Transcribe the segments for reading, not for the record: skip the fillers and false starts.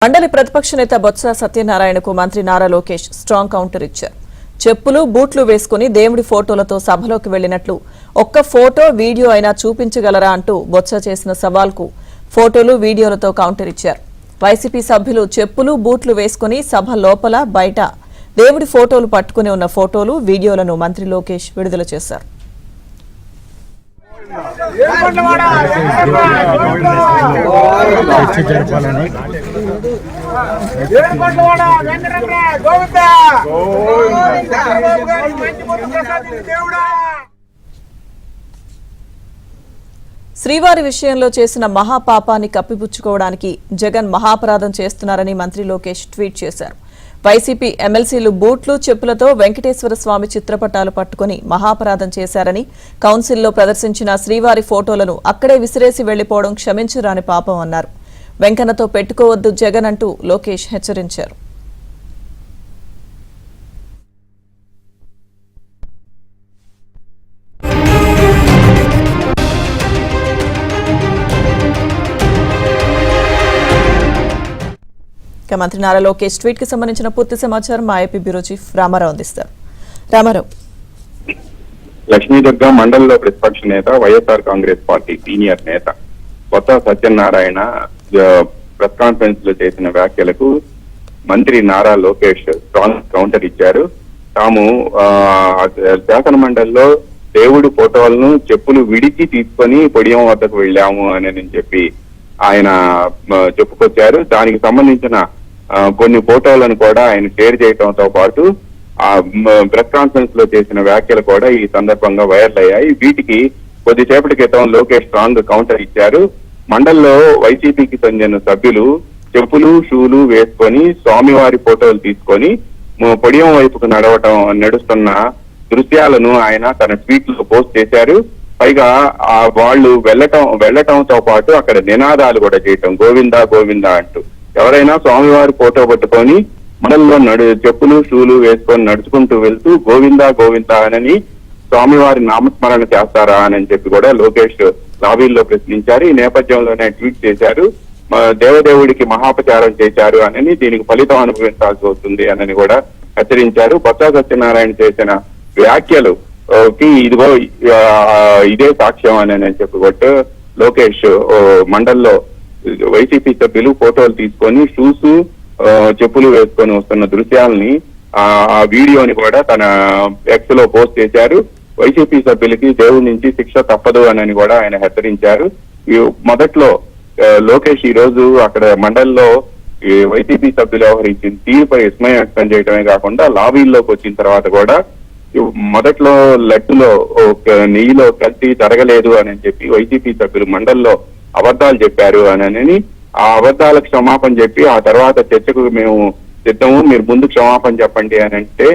మండలి ప్రతిపక్ష నేత బొత్స సత్యనారాయణకు మంత్రి నారా లోకేష్ స్ట్రాంగ్ కౌంటర్ ఇచ్చారు. చెప్పులు బూట్లు వేసుకుని దేవుడి ఫోటోలతో సభలోకి వెళ్లినట్లు ఒక్క ఫోటో వీడియో అయినా చూపించగలరా అంటూ బొత్స చేసిన సవాల్కు ఫోటోలు వీడియోలతో కౌంటర్ ఇచ్చారు. వైసీపీ సభ్యులు చెప్పులు బూట్లు వేసుకుని సభ లోపల బయట దేవుడి ఫోటోలు పట్టుకుని ఉన్న ఫోటోలు వీడియోలను మంత్రి లోకేష్ విడుదల చేశారు. శ్రీవారి విషయంలో చేసిన మహాపాపాన్ని కప్పిపుచ్చుకోవడానికి జగన్ మహాపరాధం చేస్తున్నారని మంత్రి లోకేష్ ట్వీట్ చేశారు. వైసీపీ ఎమ్మెల్సీలు బూట్లు చెప్పులతో వెంకటేశ్వర స్వామి చిత్రపటాలు పట్టుకుని మహాపరాధం చేశారని, కౌన్సిల్లో ప్రదర్శించిన శ్రీవారి ఫోటోలను అక్కడే విసిరేసి వెళ్లిపోవడం క్షమించరాని పాపం అన్నారు. వెంకన్నతో పెట్టుకోవద్దు జగన్ అంటూ లోకేష్ హెచ్చరించారు. మంత్రి నారా లోకేష్ ట్వీట్ కి సంబంధించిన పూర్తి సమాచారం మా ఏపీ బ్యూరో చీఫ్ రామారావు అందిస్తారు. రామారావు. లక్ష్మీదుర్గ మండలిలో ప్రతిపక్ష నేత, వైఎస్ఆర్ కాంగ్రెస్ పార్టీ సీనియర్ నేత బొత్స సత్యనారాయణ ప్రెస్ కాన్ఫరెన్స్ లో చేసిన వ్యాఖ్యలకు మంత్రి నారా లోకేష్ స్ట్రాంగ్ కౌంటర్ ఇచ్చారు. తాము శాసన మండలిలో దేవుడి ఫోటోలను చెప్పులు విడిచి తీసుకొని పొడియం వద్దకు వెళ్ళాము అని చెప్పి ఆయన చెప్పుకొచ్చారు. దానికి సంబంధించిన కొన్ని ఫోటోలను కూడా ఆయన షేర్ చేయడంతో పాటు ఆ ప్రెస్ కాన్ఫరెన్స్ లో చేసిన వ్యాఖ్యలు కూడా ఈ సందర్భంగా వైరల్ అయ్యాయి. వీటికి కొద్దిసేపటి క్రితం లోకేష్ స్ట్రాంగ్ కౌంటర్ ఇచ్చారు. మండలిలో వైసీపీకి చెందిన సభ్యులు చెప్పులు షూలు వేసుకొని స్వామివారి ఫోటోలు తీసుకొని పొడియం వైపుకు నడుస్తున్న దృశ్యాలను ఆయన తన ట్వీట్ లో పోస్ట్ చేశారు. పైగా వాళ్ళు వెళ్లటంతో పాటు అక్కడ నినాదాలు కూడా చేయటం, గోవిందా గోవిందా అంటూ. ఎవరైనా స్వామివారి ఫోటో పట్టుకొని మనల్లో చెప్పులు షూలు వేసుకొని నడుచుకుంటూ వెళ్తూ గోవిందా గోవిందా అని స్వామివారి నామస్మరణ చేస్తారా అని చెప్పి కూడా లోకేష్ లాబీల్లో ప్రశ్నించారు. ఈ నేపథ్యంలోనే ట్వీట్ చేశారు, దేవదేవుడికి మహాపచారం చేశారు అని, దీనికి ఫలితం అనుభవించాల్సి వస్తుంది అని కూడా హెచ్చరించారు. బొత్స సత్యనారాయణ చేసిన వ్యాఖ్యలు ఇదిగో ఇదే సాక్ష్యం అని చెప్పుకొట్టు లోకేష్ మండల్లో వైసీపీ సభ్యులు ఫోటోలు తీసుకొని షూస్ చెప్పులు వేసుకొని వస్తున్న దృశ్యాలని ఆ వీడియోని కూడా తన ఎక్స్ లో పోస్ట్ చేశారు. వైసీపీ సభ్యులకి దేవుడి నుంచి శిక్ష తప్పదు అని కూడా ఆయన హెచ్చరించారు. మొదట్లో లోకేష్ ఈ రోజు అక్కడ మండలిలో వైసీపీ సభ్యులు వ్యవహరించిన తీరుపై విస్మయం వ్యక్తం చేయడమే కాకుండా లాబీల్లోకి వచ్చిన తర్వాత కూడా మొదట్లో లడ్డులో నెయ్యిలో కల్తీ జరగలేదు అని చెప్పి వైసీపీ సభ్యులు మండలిలో అబద్ధాలు చెప్పారు అని, ఆ అబద్ధాలకు క్షమాపణ చెప్పి ఆ తర్వాత చర్చకు మేము సిద్ధము, మీరు ముందు క్షమాపణ చెప్పండి అని అంటే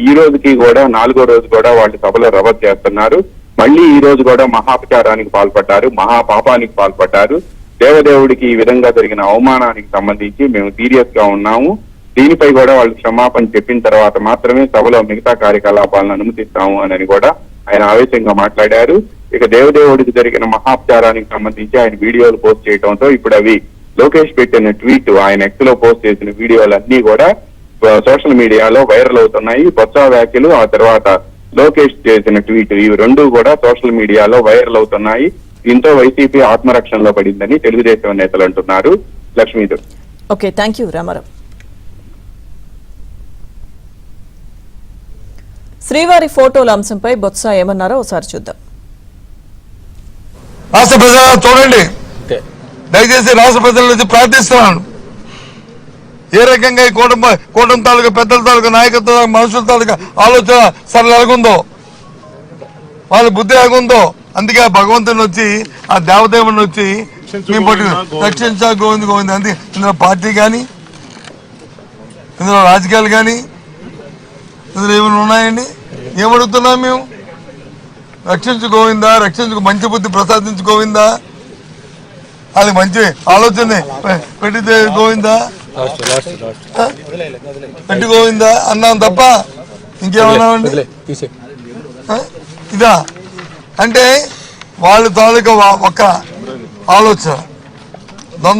ఈ రోజుకి కూడా 4వ రోజు కూడా వాళ్ళు సభలో రవత్ చేస్తున్నారు. మళ్ళీ ఈ రోజు కూడా మహాపచారానికి పాల్పడ్డారు, మహాపాపానికి పాల్పడ్డారు. దేవదేవుడికి ఈ విధంగా జరిగిన అవమానానికి సంబంధించి మేము సీరియస్ గా ఉన్నాము, దీనిపై కూడా వాళ్ళు క్షమాపణ చెప్పిన తర్వాత మాత్రమే సభలో మిగతా కార్యకలాపాలను అనుమతిస్తాము అని కూడా ఆయన ఆవేశంగా మాట్లాడారు. ఇక దేవదేవుడికి జరిగిన మహాపచారానికి సంబంధించి ఆయన వీడియోలు పోస్ట్ చేయడంతో ఇప్పుడు అవి లోకేష్ పెట్టిన ట్వీట్, ఆయన ఎక్స్ లో పోస్ట్ చేసిన వీడియోలన్నీ కూడా సోషల్ మీడియాలో వైరల్ అవుతున్నాయి. బొత్స వ్యాఖ్యలు, ఆ తర్వాత లోకేష్ చేసిన ట్వీట్, ఇవి రెండు కూడా సోషల్ మీడియాలో వైరల్ అవుతున్నాయి. దీంతో వైసీపీ ఆత్మరక్షణలో పడిందని తెలుగుదేశం నేతలు అంటున్నారు. Lakshmidevi. Okay, thank you Rama Rao. శ్రీవారి ఫోటోల అంశంపై బొత్స ఏమన్నారో ఒకసారి చూద్దాం. రాష్ట్ర ప్రజలు చూడండి, దయచేసి రాష్ట్ర ప్రజల నుంచి ప్రార్థిస్తున్నాను. ఏ రకంగా ఈ కూటమి తాలూకా పెద్దల తాలూకా నాయకత్వం మనుషుల తాలూకా ఆలోచన సరళ ఎలాగుందో, వాళ్ళ బుద్ధి ఎలాగుందో, అందుకే ఆ భగవంతుని వచ్చి ఆ దేవదేవుని వచ్చి మేము పట్టు రక్షించా గోవింద్ గోవింద్. అంతే, ఇందులో పార్టీ కానీ, ఇందులో రాజకీయాలు కానీ, ఇందులో ఏమైనా ఉన్నాయండి? ఏమడుగుతున్నాం మేము? రక్షించు గోవిందా, రక్షించుకు మంచి బుద్ధి ప్రసాదించు గోవిందా, అది మంచి ఆలోచన పెట్టితే గోవిందా, పెట్టి గోవిందా అన్నాం తప్ప ఇంకేమన్నామండి? ఇదా అంటే వాళ్ళు తాలూకా ఒక ఆలోచన.